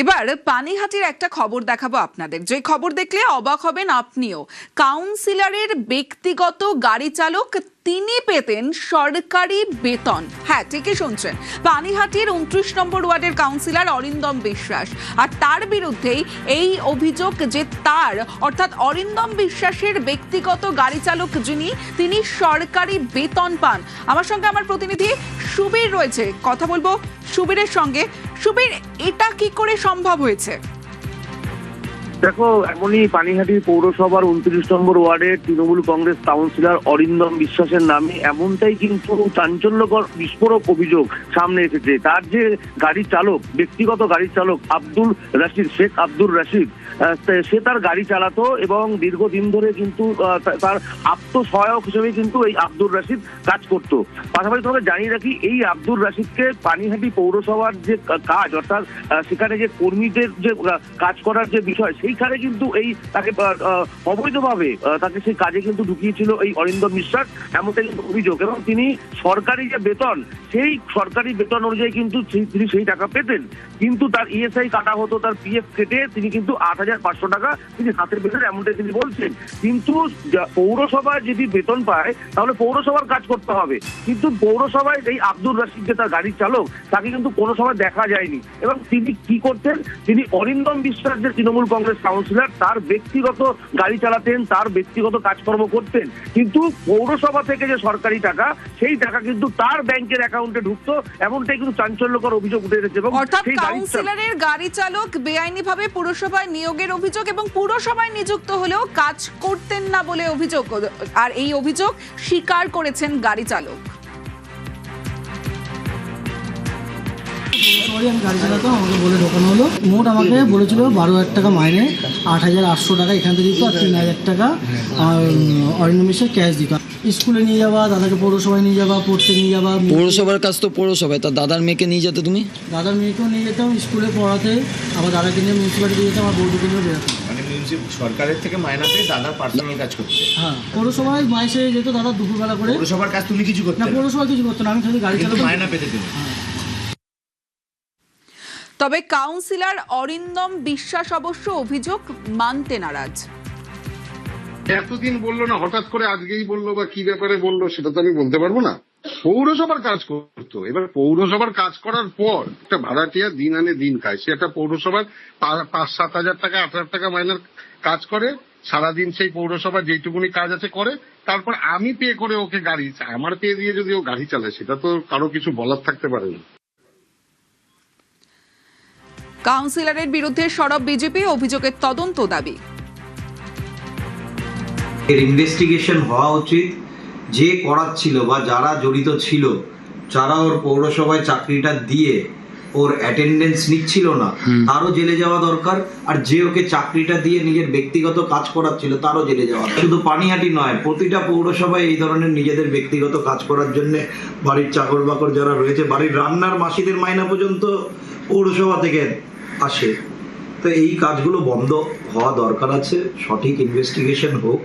এবার পানিহাটির একটা খবর দেখাবো আপনাদের, যে খবর দেখলে অবাক হবেন আপনিও। কাউন্সিলরের ব্যক্তিগত গাড়ি চালক, তিনি পেতেন সরকারি বেতন। হ্যাঁ, ঠিকই শুনছেন, পানিহাটির 29 নম্বর ওয়ার্ডের কাউন্সিলর অরিন্দম বিশ্বাস। আর তার বিরুদ্ধেই এই অভিযোগ যে তার অর্থাৎ অরিন্দম বিশ্বাসের ব্যক্তিগত গাড়ি চালক যিনি, তিনি সরকারি বেতন পান। আমার সঙ্গে আমার প্রতিনিধি সুবীর রয়েছে, কথা বলবো সুবীরের সঙ্গে। সুবীর, এটা কি করে সম্ভব হয়েছে? দেখো, এমনই পানিহাটি পৌরসভার 29 নম্বর ওয়ার্ডের তৃণমূল কংগ্রেস কাউন্সিলর অরিন্দম বিশ্বাসের নামে এমনটাই কিন্তু চাঞ্চল্যকর বিস্ফোরক অভিযোগ সামনে এসেছে। তার যে গাড়ি চালক, ব্যক্তিগত গাড়ি চালক আব্দুল রশিদ, শেখ আব্দুল রশিদ, সে তার গাড়ি চালাতো এবং দীর্ঘদিন ধরে কিন্তু তার আত্মসহায়ক হিসেবে কিন্তু এই আব্দুল রশিদ কাজ করতো। পাশাপাশি তোমাকে জানিয়ে রাখি, এই আব্দুল রশিদকে পানিহাটি পৌরসভার যে কাজ, অর্থাৎ সেখানে যে কর্মীদের যে কাজ করার যে বিষয়, সেইখানে কিন্তু এই তাকে অবৈধভাবে তাকে সেই কাজে কিন্তু ঢুকিয়েছিল এই অরিন্দম বিশ্বাস, এমনটাই কিন্তু অভিযোগ। এবং তিনি সরকারি যে বেতন, সেই সরকারি বেতন অনুযায়ী কিন্তু তিনি সেই টাকা পেতেন, কিন্তু তার ইএসআই কাটা হতো, তার পিএফ কেটে তিনি কিন্তু 8,500 টাকা তিনি হাতে পেতেন, এমনটাই তিনি বলছেন। কিন্তু পৌরসভায় যদি বেতন পায় তাহলে পৌরসভার কাজ করতে হবে, কিন্তু পৌরসভায় এই আব্দুল রশিদ যে তার গাড়ির চালক, তাকে কিন্তু কোনো সময় দেখা যায়নি। এবং তিনি কি করতেন, তিনি অরিন্দম বিশ্বাস যে তৃণমূল কংগ্রেস কাউন্সিলর, তার ব্যক্তিগত গাড়ি চালাতেন, তার ব্যক্তিগত কাজকর্ম করতেন, কিন্তু পৌরসভা থেকে যে সরকারি টাকা, সেই টাকা কিন্তু তার ব্যাংকের অ্যাকাউন্টে ঢুকতো, এমনটাই কিন্তু চাঞ্চল্যকর অভিযোগ উঠে এসেছে। এবং অর্থাৎ কাউন্সিলরের গাড়ি চালক বেআইনিভাবে পুরসভায় নিয়োগের অভিযোগ, এবং পুরসভায় নিযুক্ত হলেও কাজ করতেন না বলে অভিযোগ, আর এই অভিযোগ স্বীকার করেছেন গাড়ি চালক। আমি গাড়ি চালাতাম, আমাকে বলে ঢোকানো হলো। মোট আমাকে বলেছিল 12,000 টাকা মাইনে, 8,800 টাকা এখান থেকে দিত, আর 3,000 টাকা অরিন্দম বিশ্বাস ক্যাশ দিত। স্কুলে নিয়ে যাওয়া, দাদাকে পৌরসভায় নিয়ে যাওয়া, পড়তে নিয়ে যাওয়া। পৌরসভার কাজ তো পৌরসভায়, তার দাদার মেয়েকে নিয়ে যেতে তুমি? দাদার মেয়েকেও নিয়ে যেতাম স্কুলে পড়াতে, আবার দাদাকে নিয়ে মিউনিসিপ্যালিটি যেতাম, আর বৌদিকে নিয়ে বেরোতাম। সরকারের থেকে মায়না পেয়ে দাদা পার্সোনাল কাজ করতে? হ্যাঁ, পৌরসভায় মাইসে যেত দাদা দুপুরবেলা করে। পৌরসভার কাজ তুমি কিছু করতে না? পৌরসভা কিছু করতো না, আমি খালি গাড়ি চালাতাম, মায়না পেতে তুমি। তবে কাউন্সিলর অরিন্দম বিশ্বাস অবশ্য অভিযোগ মানতে নারাজ। এতদিন বললো না, হঠাৎ করে আজকেই বললো, বা কি ব্যাপারে বললো সেটা তো আমি বলতে পারবো না। পৌরসভার কাজ করতো, এবার পৌরসভার কাজ করার পর একটা ভাড়াটিয়া দিন আনে দিন খায়, সে একটা পৌরসভার 5-7 হাজার টাকা 8,000 টাকা মাইনার কাজ করে, সারাদিন সেই পৌরসভার যেইটুকুনি কাজ আছে করে, তারপর আমি পে করে ওকে গাড়ি, আমার পে দিয়ে যদি ও গাড়ি চালায়, সেটা তো কারো কিছু বলার থাকতে পারে না। কাউন্সিলরের বিরুদ্ধে সরব বিজেপি, অভিযোগের তদন্ত দাবি। এর ইনভেস্টিগেশন হওয়া উচিত, যে করাচ্ছিল বা যারা জড়িত ছিল, যারা ওর পৌরসভায় চাকরিটা দিয়ে ওর অ্যাটেন্ডেন্স নিচ্ছিল না, তারও জেলে যাওয়া দরকার। আর যে ওকে চাকরিটা দিয়ে নিজের ব্যক্তিগত কাজ করাচ্ছিল, তারও জেলে যাওয়া। শুধু পানিহাটি নয়, প্রতিটা পৌরসভায় এই ধরনের নিজেদের ব্যক্তিগত কাজ করার জন্য বাড়ির চাকর বাকর যারা রয়েছে, বাড়ির রান্নার মাসিদের মাইনা পর্যন্ত পৌরসভা থেকে আসে। তো এই কাজগুলো বন্ধ হওয়া দরকার আছে, সঠিক ইনভেস্টিগেশন হোক।